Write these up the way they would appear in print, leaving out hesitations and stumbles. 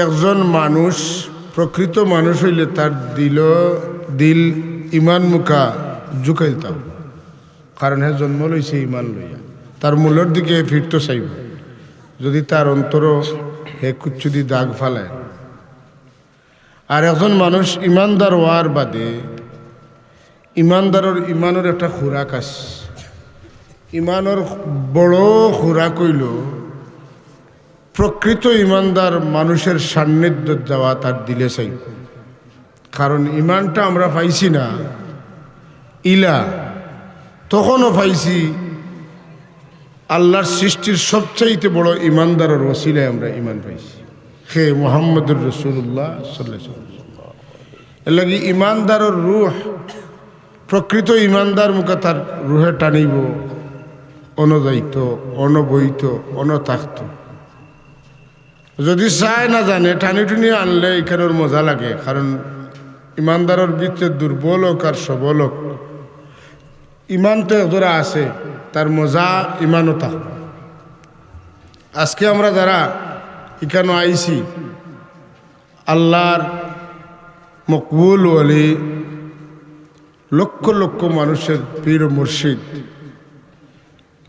একজন মানুষ প্রকৃত মানুষ হইলে তার দিল ইমান মুখা ঝুঁকাইতাম, কারণ হে জন্ম লইছে ইমান লইয়া, তার মূলের দিকে ফিরতে চাইব। যদি তার অন্তর হে কুচ্ছুদি দাগ ফালায়, আর একজন মানুষ ইমানদার হওয়ার বাদে ইমানের একটা খোরাক আছে। ইমানের বড় খোরাক হইল প্রকৃত ইমানদার মানুষের সান্নিধ্য যাওয়া তার দিলে চাই। কারণ ইমানটা আমরা পাইছি না তখনও পাইছি আল্লাহর সৃষ্টির সবচাইতে বড় ইমানদারের ওসিলায় আমরা ইমান পাইছি, হে মুহাম্মদুর রাসূলুল্লাহ সাল্লাল্লাহু আলাইহি ওয়াসাল্লাম। এর লাগি ইমানদারের রূহ, প্রকৃত ইমানদার মুখে তার রুহে টানিব, অনযাইত, অনবহিত, অনতাক্ত। যদি চায় না জানে টানি টুনি আনলে এখানের মজা লাগে, কারণ ইমানদারের ভিতরে দুর্বল হোক আর সবল হোক, ইমান তো যারা আছে তার মজা ইমানও থাকবে। আজকে আমরা যারা এখানে আইছি, আল্লাহর মকবুল ওলি, লক্ষ লক্ষ মানুষের পীর মুর্শিদ,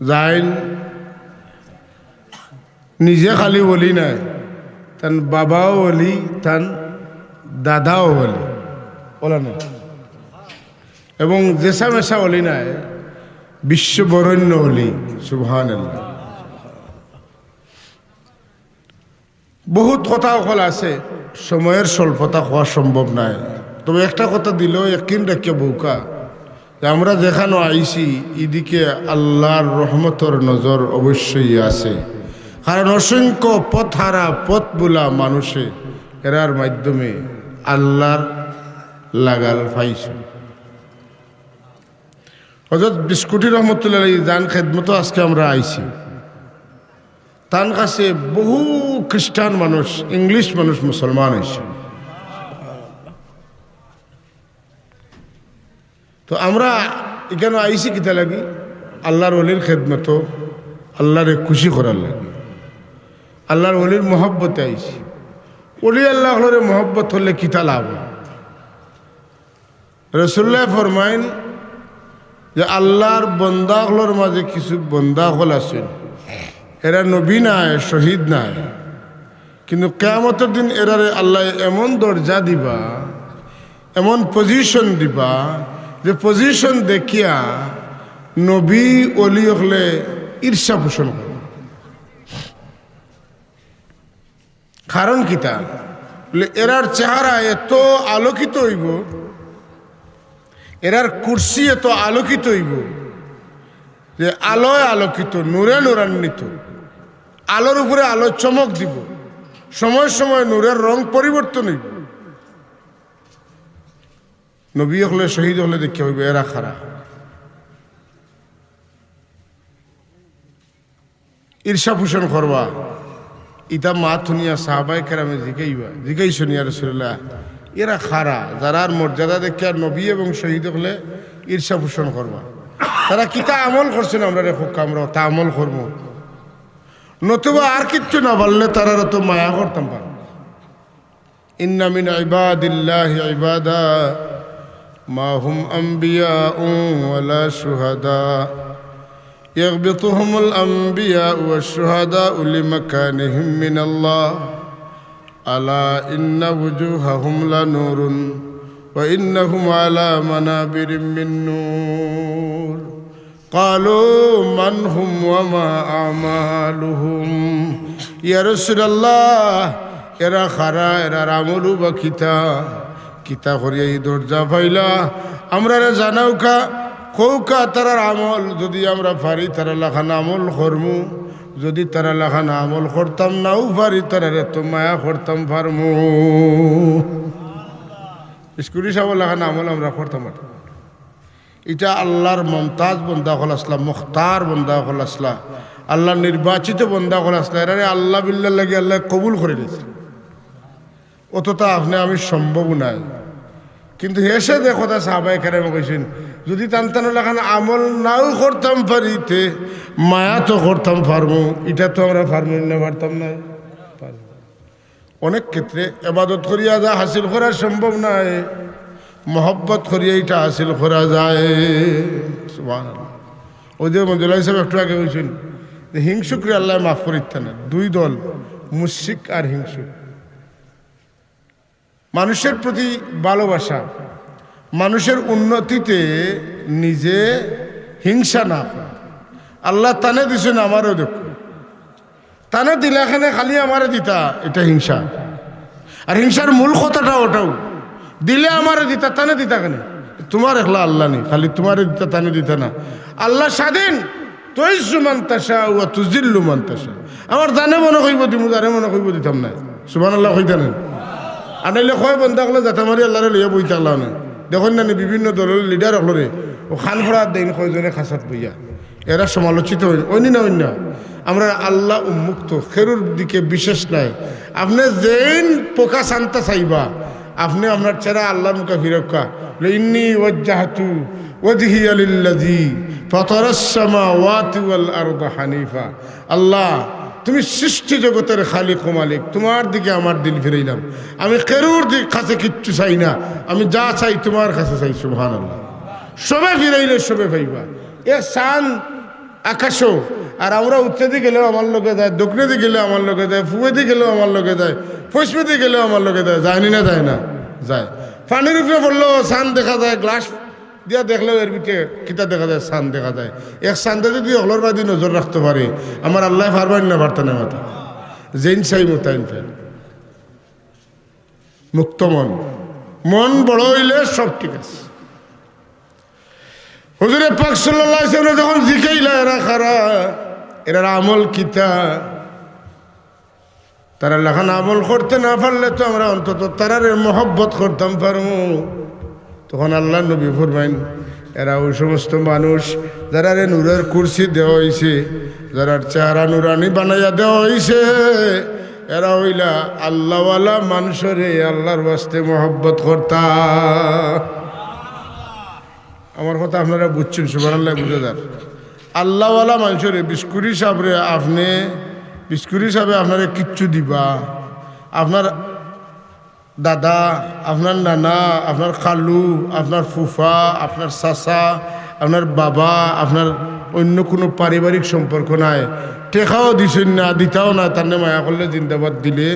যাইন নিজে খালি ওলি নাই, তান বাবাও ওলি, তান দাদাও ওলি, বলা না, এবং জেসা মেশা ওলি নাই, বিশ্ববরণ্য ওলি। সুবহানাল্লাহ। বহুত কথা ওখানে আছে, সময়ের স্বল্পতা হওয়া সম্ভব নাই। তবে একটা কথা দিলেও একদিন রেখে বউকা, আমরা যেখানে আইছি এদিকে আল্লাহর রহমতের নজর অবশ্যই আছে। কারণ অসংখ্য পথহারা পথ বোলা মানুষে এরার মাধ্যমে আল্লাহর লাগাল পাইছে। হযরত বিস্কুটি রহমতুল্লাহ জান খেদমতো আজকে আমরা আইছি, তার কাছে বহু খ্রিস্টান মানুষ, ইংলিশ মানুষ মুসলমান হয়েছে। তো আমরা এখানে আইছি কিতা লাগি? আল্লাহর ওলির খেদমতো, আল্লাহরে খুশি করার লাগে, আল্লাহর ওলির মহব্বতে আইছি। ওলি আল্লাহর মহব্বত হলে কিতা লাভ? রাসূলুল্লাহ ফরমাইন যে আল্লাহর বন্দাগুলোর মাঝে কিছু বন্দাগুল আছেন, এরা নবী নাই, শহীদ নাই, কিন্তু কিয়ামতের দিন এরারে আল্লাহ এমন দরজা দিবা, এমন পজিশন দিবা, যে পজিশন দেখিয়া নবী ওলি হলে ঈর্ষা পোষণ করে। কারণ কিতা? এরার চেহারা এত আলোকিত হইব, এরার কুর্সি এত আলোকিত হইব যে আলোয় আলোকিত, নূরে নূরান্বিত, আলোর উপরে আলো চমক দিব, সময় সময় নূরের রং পরিবর্তন হইব। নবী হলে শহীদ হলে দেখতে হইবে এরা খারা। ঈর্ষা পোষণ করবা, ইতা মা থুনিয়া সাহাবায়ে কেরামে জিগাইছেন ইয়া রাসূলুল্লাহ, এরা খারা যারার মর্যাদা দেখে আর নবী এবং শহীদ হলে ঈর্ষা পোষণ করবা। তারা কিতা আমল করছেন, আমরা রেখো আমরা তা আমল করবো, নতুবা আর কিচ্ছু না বললে তারা তো মায়া করতাম পার। ইন্না মিন ইবাদিল্লাহি ইবাদা মা হুম আম্বিয়া ওয়ালা শুহাদা ইয়াগবিতুহুমুল আম্বিয়া ওয়াশ শুহাদা লিমাকানিহিম মিনাল্লাহ আলা ইন্না ওয়ুজুহাহুম লানুরুন ওয়া ইন্নাহুম আলা মানাবিরিম মিন নূর ক্বালু মান হুম ওয়া মা আমালুহুম। ইয়া রাসূলুল্লাহ, এরা খারা, এরার আমলু বা কিতা করিয়া এই দরজা পাইলা আমরা জানাও কৌকা তারার আমল যদি আমরা পারি তারা লাখান আমল করমু, যদি তারা লাখান আমল করতাম নাও পারি তারা তো মায়া করতাম পারমু। স্কুটি সাব লাখান আমল আমরা করতাম। এটা আল্লাহর মমতাজ বন্দা হল আসলা, মুখতার বন্দা হল আসলা, আল্লাহ নির্বাচিত বন্দা হল আসলা, এরা আল্লাহ বিল্লাহ লাগে আল্লাহ কবুল করে দিয়েছে। অতটা আপনি আমি সম্ভব নাই, কিন্তু এসে দেখো তা সাহাবায়ে কেরাম কইছেন যদি টানটানো লাগান আমল নাও করতাম পারিতে মায়া তো করতাম পারবো। এটা তো আমরা পারবো না, পারতাম না। অনেক ক্ষেত্রে এবাদত করিয়া যা হাসিল করা সম্ভব নয়, মহব্বত করিয়া এটা হাসিল করা যায়। সুবহানাল্লাহ। ওই যে মজুল্লাহ সাহেব একটু আগে বলছেন যে হিংসুকরে আল্লাহ মাফ করিতে না, দুই দল, মুশরিক আর হিংসুক। মানুষের প্রতি ভালোবাসা, মানুষের উন্নতিতে নিজে হিংসা না করা। আল্লাহ তানে দিছেন, আমারও দেখো, তানে দিলাখানে খালি আমারে দিতা, এটা হিংসা। আর হিংসার মূল কথাটা ওটাও, দিলে আমারে দিতা, তানে দিতা কেন? তোমার একলা আল্লাহ নেই, খালি তোমারে দিতা, তানে দিতা না। আল্লাহ স্বাধীন, তুইজ্জু মান তাশা ওয়া তুযিল্লু মান তাশা। আমার জানে মনে কইব দিমু, জানে মনে কইব দিতাম না। সুবহানাল্লাহ কইতেন আনাইলে কয় বন্ধা হলে যাতা মারি আল্লাহরে লইয়া বই থাকলাম না। দেখুন না বিভিন্ন দলের লিডার হলরে ও খান ফোড়ার দেন কয়জনে খাসাত বইয়া, এরা সমালোচিত হইন অন্য না অন্য। আমরা আল্লাহ উন্মুক্ত, খেরুর দিকে বিশেষ নাই। আপনি যেইন পোকা শান্তা চাইবা, আপনি আপনার চেহারা আল্লাহর মুখে ফিরক্কা ইন্নী ওয়াজ্জাহতু ওয়াজহিয়া লিল্লাযী ফাতারাস সামাওয়াতি ওয়াল আরদা হানিফা। আল্লাহ তুমি সৃষ্টি জগতের খালিক ও মালিক, তোমার দিকে আমার দিল ফিরাইলাম। আমি খেরুর দিক কাছে কিচ্ছু চাই না, আমি যা চাই তোমার কাছে চাই। সুবহানাল্লাহ। সবে ফিরাইলে সবে পাইবা। এ চান আকাশও, আর আমরা উত্তরে গেলেও আমার লোকে যায়, দক্ষিণে গেলেও আমার লোকে যায়, পূবে গেলেও আমার লোকে যায়, পশ্চিমে গেলেও আমার লোকে যায়। যায়নি না যায় না? যায়। পানির উপরে পড়লেও চান দেখা যায়, গ্লাস দিয়া দেখলেও এর ভিতরে কিতা দেখা যায়, চান দেখা যায়। এক চান্দে যদি হলর বাদি নজর রাখতে পারে, আমার আল্লাহ পারবেন না পারত না মাথা যেইন চাই মোতাইন ফেল। মুক্ত মন, মন বড় হইলে সব ঠিক আছে। হুজুরে পাক সাল্লাল্লাহু আলাইহি ওয়াসাল্লাম যখন জিকাইলা এরা খারা, এরা আমল কিতা, তারা লেখান আমল করতে না পারলে তো আমরা অন্তত তারারে মহব্বত করতাম পারবো। তখন আল্লাহ নবী ফরমাইন, এরা ওই সমস্ত মানুষ যারা নূরের কুরসি দেওয়া হয়েছে, যারা চেহারা নুরানি বানাইয়া দেওয়া হয়েছে, এরা হইলা আল্লাহওয়ালা মানুষরে আল্লাহর বাস্তে মহব্বত করতা। আমার কথা আপনারা বুঝছেন? সুবহানাল্লাহ বুঝে যান। আল্লাহওয়ালা মানুষরে বিস্কুরি সাবরে, আপনি বিস্কুরি সাবে আপনারে কিচ্ছু দিবা, আপনার দাদা, আপনার নানা, আপনার খালু, আপনার ফুফা, আপনার চাচা, আপনার বাবা, আপনার অন্য কোনো পারিবারিক সম্পর্ক নাই, টেকাও দিছেন না, দিতাও না, তার মায়া করলে জিন্দাবাদ দিলে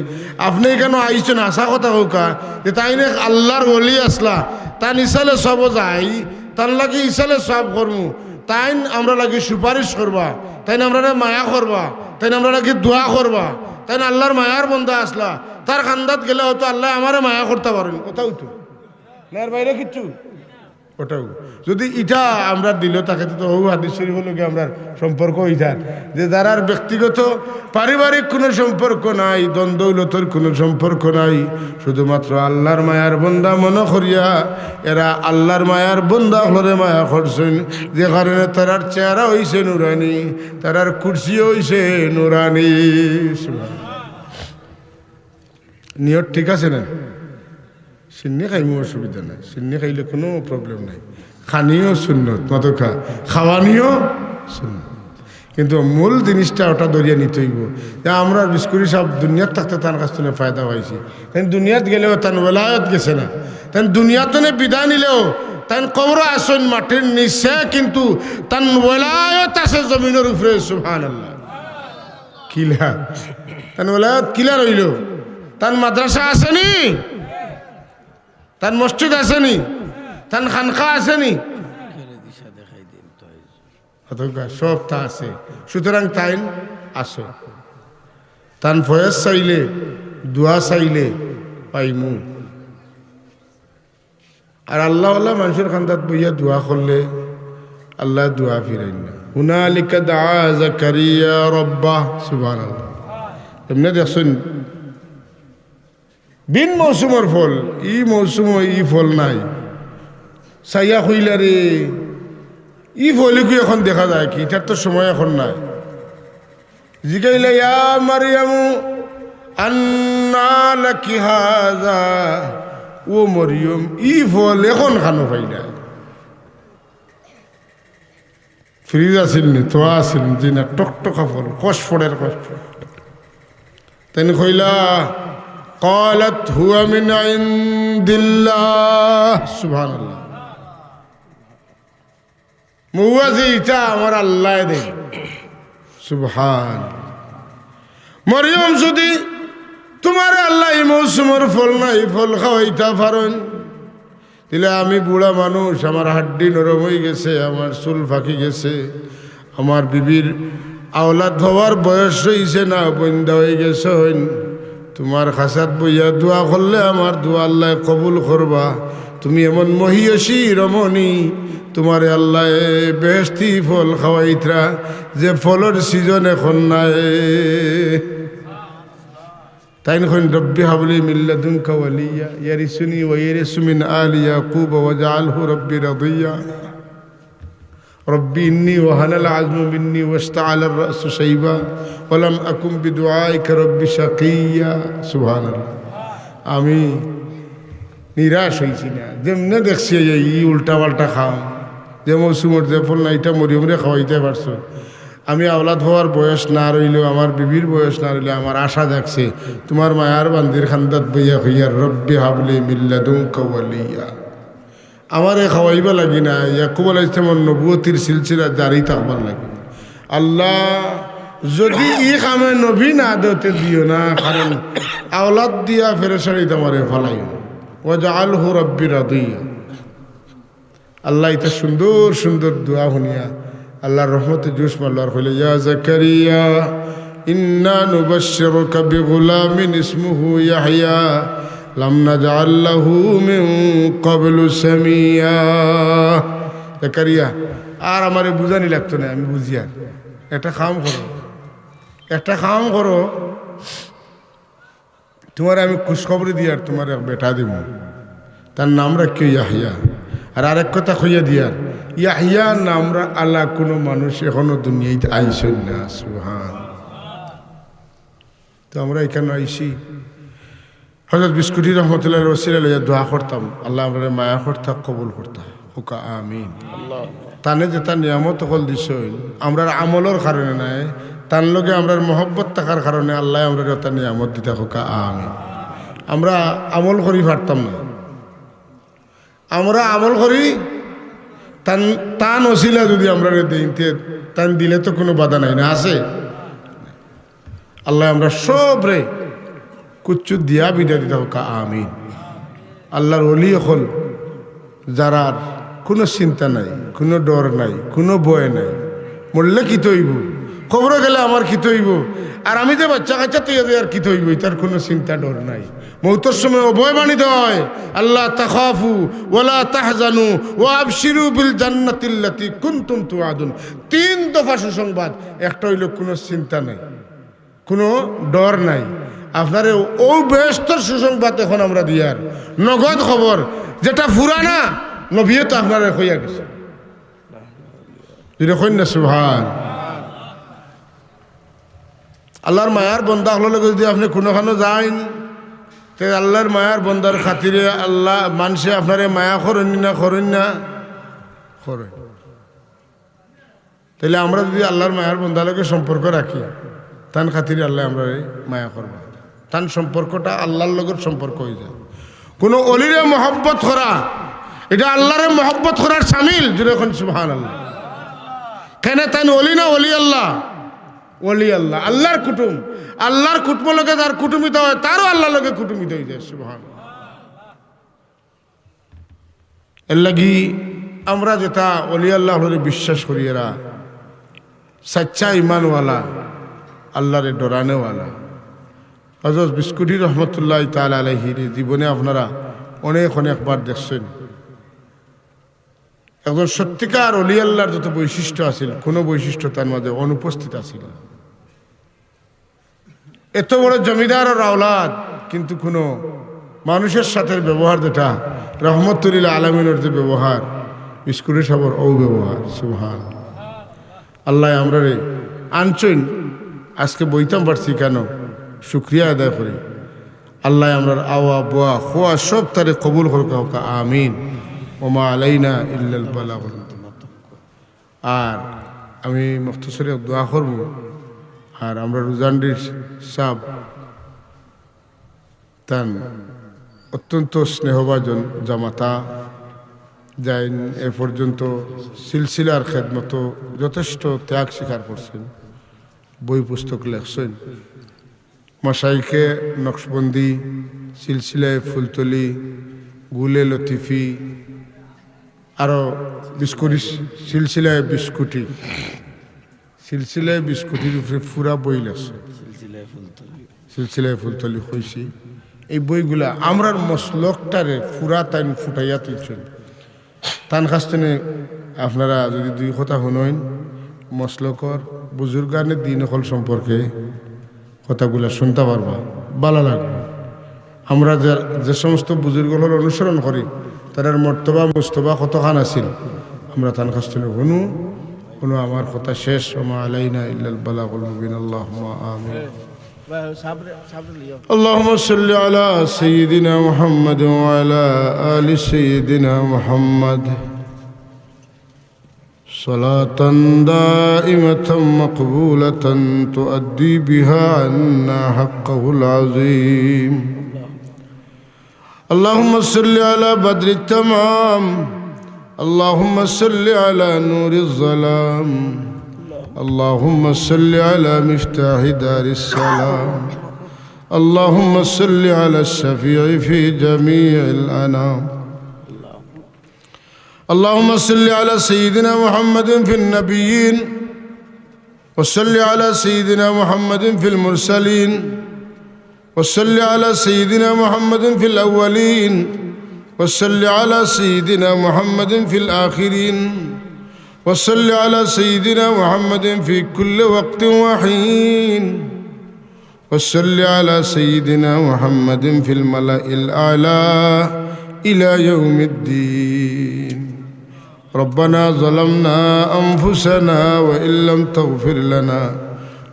আপনি কেন আইছেন? আশা কথা হোকা যে তাই না আল্লাহর ওলি আসলা, তান ইসালে সব যাই, তার লাগে ইসালে সব করমু, তাই আমরা লাগে সুপারিশ করবা, তাই আমরা মায়া করবা, তাই আমরা লাগে দোয়া করবা, তাই আল্লাহর মায়ার বন্ধা আসলা, তার খান্দাত গেলে হয়তো আল্লাহ আমারে মায়া করতে পারেন। ওটাও তো না, এর বাইরে কিচ্ছু। ওটাও যদি ইটা আমরা দিল, তাকে তো হৌ হাদিস শরীফ হলো কি আমরা সম্পর্ক ইটার, যে যারার ব্যক্তিগত পারিবারিক কোনো সম্পর্ক নাই, দ্বন্দ্বৌলতর কোনো সম্পর্ক নাই, শুধুমাত্র আল্লাহর মায়ার বন্দা মনে করিয়া এরা আল্লাহর মায়ার বন্দা হলরে মায়া করছেন, যে কারণে তারার চেহারা হইছে নুরানি, তারার কুরসিও হইছে নুরানি। নিয়ত ঠিক আছে না? সিন্নি খাইমো অসুবিধা নাই, সিন্নি খাইলে কোনো প্রবলেম নাই, খানিও সুন্নত, মতো খাওয়ানিও সুন্নত, কিন্তু মূল জিনিসটা ওটা দরিয়া নিতে হইব। আমরা বিস্কুরি সব দুনিয়াত থাকতে তার কাছ থেকে ফায়দা পাইছি, তাই দুনিয়াত গেলেও তার ওলায়ত গেছে না, তাই দুনিয়াত বিদায় নিলেও তাই কবর আসন মাটির নিচে, কিন্তু তার ওলায়ত আছে জমিনের উপরে। সুবহানাল্লাহ। কিলা তার ওলায়ত কিলা রইল? তার মাদ্রাসা আসেনি, তার মসজিদ আসেনি, তার খানকা আসেনি, সব তা আছে। সুতরাং তাই আসো, তান ফয়েজ চাইলে, দোয়া চাইলে পাইমু। আর আল্লাহ মানুষের খান্দাত বইয়া দোয়া করলে আল্লাহ দোয়া ফিরাই না। হুনালিকা দাআ যাকারিয়া রাব্বাহ। সুবহানাল্লাহ। এমনি দেখছেন বিন মৌসুমের ফল, ই মৌসুম ই ফল নাই, সাইয়া হইলা রে ই ফলিকু এখন দেখা যায় কি? এটার তো সময় এখন নাই। জিগাইলা ইয়া মারিয়ামু আন্না লাকি হাযা, ও মরিয়ম ই ফল এখন খানো পাইলা? ফ্রিজ আছিল নি, তো আছিল জি না, টকটকা ফল, কষ ফড়ের কষ। তেন কইলা قالت هو من عند الله سبحان الله মুয়াজি এটা আমার আল্লাহ দে সুবহান মরিয়ম যদি তোমার আল্লাহ এই মৌসুমের ফল নাই ফল খাওয়াইতা পারেন তাহলে আমি বুড়া মানুষ আমার হাড্ডি নরম হয়ে গেছে আমার চুল ফাঁকি গেছে আমার বিবির আওলাদ হওয়ার বয়স হয়েছে না বন্ধা হয়ে গেছে তোমার খাসাত বইয়া দোয়া করলে আমার দোয়া আল্লাহ কবুল করবা তুমি এমন মহিয়সী রমণী তোমারে আল্লাহ বেহেশতি ফল খাওয়াইতরা যে ফলের সিজন এখন নাই তাই নখন রব্বি হাবলি মিন লাদুনকা ওয়ালিয়া ইয়ারিসুনি ওয়া ইয়ারিসু মিন আলি ইয়াকুব ওয়াজআলহু রব্বি রাদিয়া রব্বি ইন্নী ওয়াহানাল আযমু মিন্নী ওয়াশতাআলার রাসু শাইবা ওয়া লাম আকুম বিদুআইকা রব্বি শাকিয়া সুবহানাল্লাহ আমি নিরাশ হইছি না যেমনে দেখছি এই উল্টা পাল্টা খাও যে মৌসুমের যে ফল না এটা মরিয়মরে খাওয়াইতে পারছো আমি আওলাদ হওয়ার বয়স না রইলেও আমার বিবির বয়স না রইলে আমার আশা দেখছে তোমার মায়ার বান্দির খান্দাত বইয়া হইয়ার রব্বি হাবলি মিন লাদুনকা ওয়ালিয়া আমারে খাওয়াইবা লাগি না ইয়াকুব আলাইহিস সালামের নবুয়তির সিলসিলা জারি থাকবার লাগে আল্লাহ যদি ই কামে নবী না দিতে দিও না কারণ আওলাদ দিয়া ফেরেশানি তোমারে ফলাইও ওয়াজআলহু রব্বি রাদিয়া আল্লাহ এটা সুন্দর সুন্দর দোয়া শুনিয়া আল্লাহর রহমতে জুস মারলার হইলে ইয়া জাকারিয়া ইন্না নুবাশশিরুকা বিগুলামিন ইসমুহু ইয়াহইয়া লাম নাজআল লাহু মিন ক্বাবলু সামিয়া জাকারিয়া আর আমারে বুঝানি লাগতো না আমি বুঝি আর একটা কাম করো তোমার আমি খুশখবরি দিয়ার তোমার এক বেটা দিব তার নাম রাখিও ইয়াহইয়া আর আরেক কথা কইয়া দিয়ার ইয়াহইয়া নামরা আল্লাহ কোনো মানুষ এখনো দুনিয়াতে আইসেন না সুবহান তো আমরা এখানে আইসি হযরত বিস্কুটি রহমতুল্লাহ রসিলা দোয়া করতাম আল্লাহ আমরা মায়া করতাম কবুল করতাম হুকা আমিন তানে যে তার নিয়ামত হল দিস আমরা আমলের কারণে নাই তার লগে আমরা মহব্বত থাকার কারণে আল্লাহ আমরা তার নিয়ামত দিতে হুকা আমিন আমরা আমল করি পারতাম না আমরা আমল করি তান ওসিলা যদি আমরা দিতে তান দিলে তো কোনো বাধা নাই না আছে আল্লাহ আমরা সব রে কুচ্ছু দিয়া বিদা দিতে হোক আমিন আল্লাহর ওলি হল যারা কোনো চিন্তা নাই কোনো ডর নাই কোনো ভয় নাই মরলে কি তৈব খবরে গেলে আমার কি তৈব আর আমি যে বাচ্চা কাচ্চা তৈরি আর কি তৈব তার কোনো চিন্তা ডর নাই মৌতের সময় অভয় বাণিত হয় আল্লাহ তাখাফু ওয়ালা তাহজানু ওয়া আবশিরু বিল জান্নাতিল্লাতী কুনতুম তুআদুন 3 দফা সুসংবাদ একটা হইল কোনো চিন্তা নাই কোনো ডর নাই আপনার ও বেহেশতের সুসংবাদ এখন আমরা দিয়ার নগদ খবর যেটা ফুরানা নবীও তো আপনার হইয়া গেছে এরকম না সুবহান আল্লাহর মায়ার বন্দা হলো যদি আপনি কোনোখানে যান তে আল্লাহর মায়ার বন্দার খাতিরে আল্লাহ মানুষে আপনারে মায়া করেন না করেন তাহলে আমরা যদি আল্লাহর মায়ার বন্দার লগে সম্পর্ক রাখি তান খাতিরে আল্লাহ আমরা মায়া করবো তান সম্পর্কটা আল্লাহর লগের সম্পর্ক হয়ে যায় কোনো অলিরে মহব্বত করা এটা আল্লাহরে মহব্বত করার শামিল যেরকম সুবহানাল্লাহ কেন তান অলি না অলি আল্লাহ আল্লাহর কুটুম আল্লাহর কুটুম লগে তার কুটুমিত হয় তারও আল্লাহর লগে কুটুমিত হয়ে যায় সুবহানাল্লাহ এর লাগি আমরা যেটা অলি আল্লাহ হলে বিশ্বাস করি এরা সচ্চা ইমানওয়ালা আল্লাহরে ডরানেওয়ালা হযরত বিস্কুটি রহমতুল্লাহ তাআলা আলাইহির জীবনে আপনারা অনেকবার দেখছেন একজন সত্যিকার অলি আল্লাহর যত বৈশিষ্ট্য আছিল কোনো বৈশিষ্ট্য তার মাঝে অনুপস্থিত আছিল এত বড় জমিদার আওলাদ কিন্তু কোনো মানুষের সাথে ব্যবহার যেটা রহমতুল্লাহ আলামিনের যে ব্যবহার বিস্কুটি সাবর ও ব্যবহার সুবহান আল্লাহ আমরা রে আনছেন আজকে বইতাম পারছি কেন শুক্রিয়া আদায় করি আল্লাহ আমরা আওয়া বোয়া খোয়া সব তারে কবুল হোক আমিন ওমা আলাইনা ইল্লাল বালাগুল আর আমি মুখতসরে দোয়া করব আর আমরা রুজানডির সাহেব তান অত্যন্ত স্নেহভাজন জামাতা যাইন এ পর্যন্ত সিলসিলার খেদমত যথেষ্ট ত্যাগ স্বীকার করছেন, বই পুস্তক লেখছেন, মাসাইকে নকশবন্দি, সিলসিলায় ফুলতলি, গুলে লতিফি, আরও বিস্কুটি, সিলসিলায় বিস্কুটির উপরে পুরা বই লেখছে, সিলসিলায় ফুলতলি হয়েছি। এই বইগুলা আমরার মসলকটারে পুরা তাইন ফুটাইয়া তুলছেন। তান কাছনে আপনারা যদি দুই কথা শুনেন মসলকর বুজুর্গানের দিন হল সম্পর্কে কথাগুলা শুনতে পারবা, ভালো লাগবে। আমরা যে সমস্ত বুজুর্গগুলোর অনুসরণ করি তাদের মর্তবা মুস্তবা কতখান আছিল, আমরা তান কাছনে শুনো আমার কথা শেষ। ওমা আলাইনা ইল্লাল বালাগুল মুবিন। আল্লাহুম্মা আমিন। اللهم صل على سيدنا محمد وعلى آل سيدنا محمد صلاة دائمة مقبولة تؤدي بها عنا حقه العظيم. اللهم صل على بدر التمام، اللهم صل على نور الظلام، اللهم صل على مفتاح دار السلام، اللهم صل على الشفيع في جميع الأنام. اللهم صل على سيدنا محمد في النبيين، وصل على سيدنا محمد في المرسلين، وصل على سيدنا محمد في الأولين، وصل على سيدنا محمد في الآخرين، وصل على سيدنا محمد في كل وقت وحين، وصل على سيدنا محمد في الملأ الأعلى إلى يوم الدين. ربنا ظلمنا أنفسنا وإن لم تغفر لنا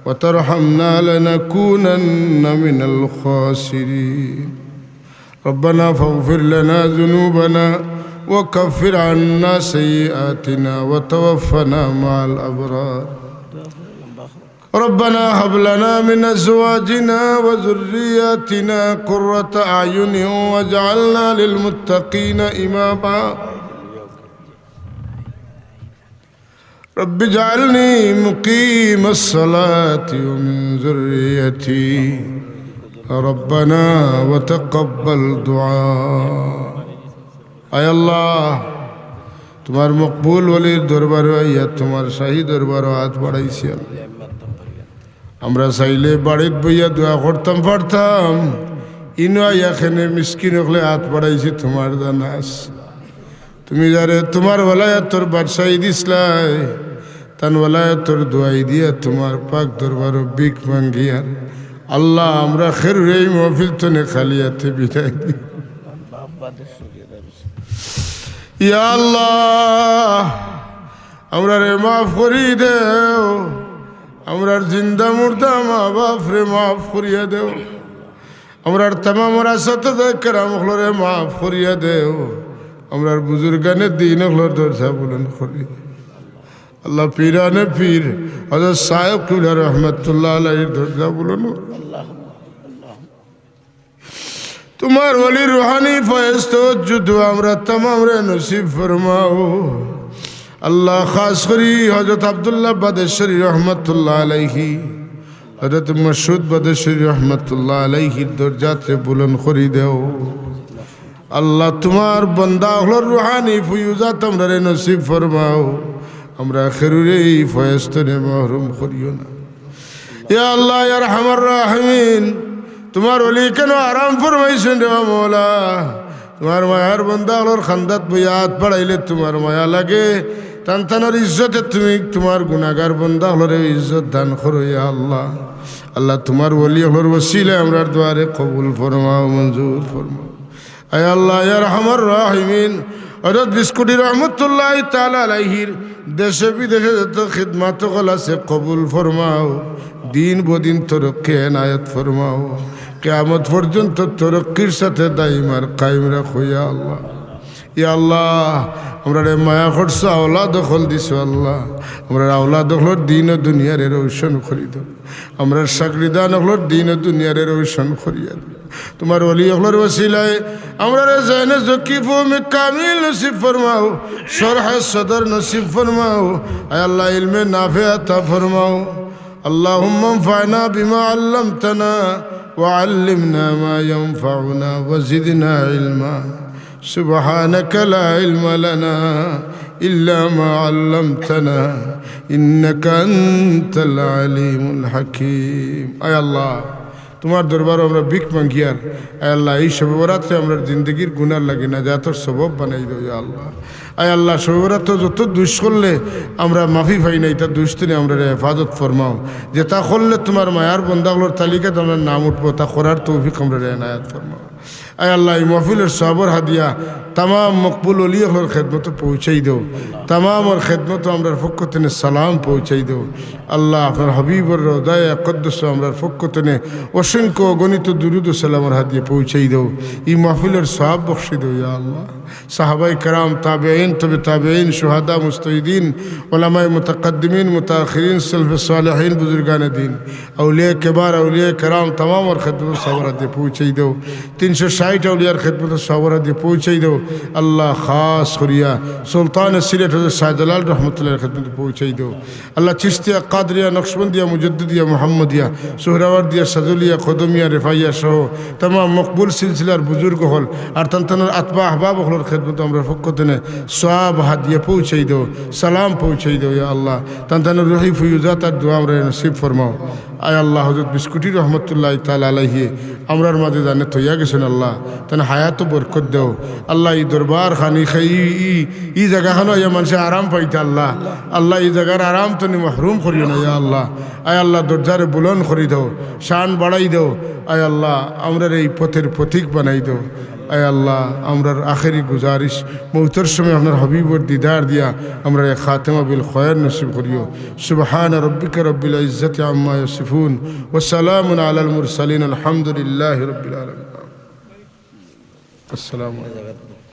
وترحمنا لنكونن من الخاسرين. ربنا فاغفر لنا ذنوبنا وكفر عنا سيئاتنا وتوفنا مع الأبرار. ربنا هب لنا من أزواجنا وذرياتنا قرة أعين واجعلنا للمتقين إماما. رب اجعلني مقيم الصلاة ومن ذريتي ربنا وتقبل دعاء. আয় আল্লাহ, তোমার মকবুল ওলির দরবারে আইয়া তোমার শাহী দরবারে হাত বাড়াইছি। আমরা চাইলে বাড়িত বইয়া দোয়া করতাম পারতাম, ইনো আইয়াখানে মিসকিন হলে হাত বাড়াইছি তোমার দানাস। তুমি যারে তোমার ওলায়াতর বাদশাহী দিসলাই তান ওলায়াতর দোয়াই দিয়া তোমার পাক দরবার বিক মাঙ্গিয়ার আল্লাহ আমরা খেরুর এই মহফিল তনে খালিয়াতে বিদায় দিই। ইয়া আল্লাহ, আমরা রে মাফ করি দেও, আমরার জিন্দা মুর্দা মা বাপ রে মাফ করিয়া দেও, আমরার তামাম রাসাতে কেরাম হলরে মাফ করিয়া দেও, আমরার বুজুর্গানের দিন হলর দরজা বুলন করি। আল্লাহ পীরানে পীর হযরত সাহেব কিবলা রহমাতুল্লাহ আলাইহির দরজা বুলন। তোমার ওলি রুহানি ফয়েজ তাওজ্জুদ আমরা तमाम রে নসিব ফরমাও। আল্লাহ খাস করি হযরত আব্দুল্লাহ বাদেশ্বরী রহমাতুল্লাহ আলাইহি, হযরত মাসউদ বাদেশ্বরী রহমাতুল্লাহ আলাইহির দরজাতে বুলন করি দেও। আল্লাহ তোমার বান্দা হলর রুহানি ফয়ুজাত আমরা রে নসিব ফরমাও। আমরা খেরুরে এই ফয়েজ তনে মাহরুম করিও না। ইয়া আল্লাহ ইয়া আরহামার রাহিমিন, তোমার ওলি কেন আরাম ফরমাইছেন রে মওলা। তোমার মায়ার বান্দা হলর খান্দাত বইয়া হাত বাড়াইলে তোমার মায়া লাগে। তানতানোর ইজ্জতে তুমি তোমার গুনাহগার বান্দা হলরে ইজ্জত দান করো ইয়া আল্লাহ। আল্লাহ তোমার ওলি হলর ওসিলায় আমরার দুয়ারে কবুল ফরমাও, মঞ্জুর ফরমাও। আয় আল্লাহ ইয়া আরহামার রাহিমিন, হযরত বিস্কুটি রহমতুল্লাহ তাআলা আলাইহির দেশে বিদেশে যত খিদমাত কল আছে কবুল ফরমাও। দিন বদিন তরক্কি এনায়েত ফরমাও। কিয়ামত পর্যন্ত তরক্কির সাথে দাইমার কায়েম রাখো ইয়া আল্লাহ। ইয়া আল্লাহ, আমরা রে মায়া করছো, আওলাদ দখল দিছো আল্লাহ। আমরা আওলাদ দখলর দিন ও দুনিয়ারে রোশন করি দাও। আমরা চাকরিদান হলর দিন ও দুনিয়ারে রোশন করিয়া দাও। তোমার ওলি হলোর ওসিলায় আমরা জানে জকিফু মে কামিল নসিব ফরমাও শরহ সদর নসিব ফরমাও আয় আল্লাহ ইলমে নাফে আতা ফরমাও اللهم انفعنا بما علمتنا وعلمنا ما ينفعنا وزدنا علما سبحانك لا علم لنا إلا ما علمتنا إنك أنت العليم الحكيم أي الله তোমার দরবারে আমরা ভিক মাঙ্গিয়ার আয় আল্লাহ এই শবে বরাতে আমরা জিন্দগির গুনার লাগে না যাতর সবব বানাই দাও ইয়া আল্লাহ আয় আল্লাহ শবে বরাতে যত দুষ করলে আমরা মাফি পাই নাই তা দুষ থেকে আমরা হেফাজত ফরমাও যে তা করলে তোমার মায়ার বন্দাগুলোর তালিকাতে আমরা নাম উঠবো তা করার তৌফিক আমরা এনায়াত ফরমাও আয় আল্লাহ এই মাহফিলের সবর হাদিয়া तमाम मकबूल ओली और खिदमत पहुँचाई दो तमाम और खिदमत আমরা পক্ষ থেকে সালাম পৌঁছাই দাও আল্লাহ আপনার হাবিবর রোদায় আকদ্দস আমরা পক্ষ থেকে অসংখ্য গণিত দুরুদ ও সালামের হাদিয়া পৌঁছাই দাও এই মাহফিলের সওয়াব বখশি দাও ইয়া আল্লাহ সাহাবায়ে کرام তাবেঈন তবে তাবেঈন শুহাদা মুস্তাহিদিন উলামায়ে মুতাকদ্দিমিন মুতাআখিরিন সালফ সালেহিন বুজুর্গান দ্বীন আউলিয়া কিবার আউলিয়া کرام तमाम और खिदमत সওয়াব হাদিয়া পৌঁছাই দাও 360 আউলিয়ার खिदमत সওয়াব হাদিয়া পৌঁছাই দাও अल्लाह ख़ास खुरिया सुल्तान सिलेट हज़रत शाहजलाल रहमतुल्लाह खिदमत पहुँचाई दो अल्लाह चिश्तिया कादरिया नक्शबंदिया मुजद्दिदिया मुहम्मदिया सुहरावर्दिया सजुलिया खुदमिया रिफाइया सह तमाम मकबूल सिलसिलार बुजुर्ग हल और तंतनर अतबा अहबाब हलोर खिदमत আমরা পক্ষ থেকে সওয়াব হাদিয়া পৌঁছাই দাও সালাম পৌঁছাই দাও ইয়া আল্লাহ তন্তনর রুহি ফুয়ুজাত আর দোয়া আমরা নসিব ফরমাও আয় আল্লাহ হযরত বিস্কুটি রহমতুল্লাহ তাআলা আলাইহি আমরার মাঝে জানে তৈয়া গেছেন আল্লাহ তন হায়াত বরকত দাও আল্লাহ এই দরবার খানি খাই এই জায়গাখানো ইয়া মানুষে আরাম পাইতে আল্লাহ আল্লাহ এই জায়গার আরাম তো মাহরুম করিও না ইয়া আল্লাহ আয় আল্লাহ দরজারে বুলন্দ করি দাও শান বাড়াই দাও আয় আল্লাহ আমরার এই পথের পথিক বানাই দাও আয় আল্লাহ আমরার আখেরি গুজারিশ মৌতের সময় আপনার হাবিবর দিদার দিয়া আমরা খাতেমা বিল খয়র নসিব করিও সুবহান রব্বিকা রব্বিল ইজ্জতি আম্মা ইয়াসিফুন ওয়া সালামুন আলাল মুরসালিন আলহামদুলিল্লাহি রাব্বিল আলামিন আসসালামু আলাইকুম।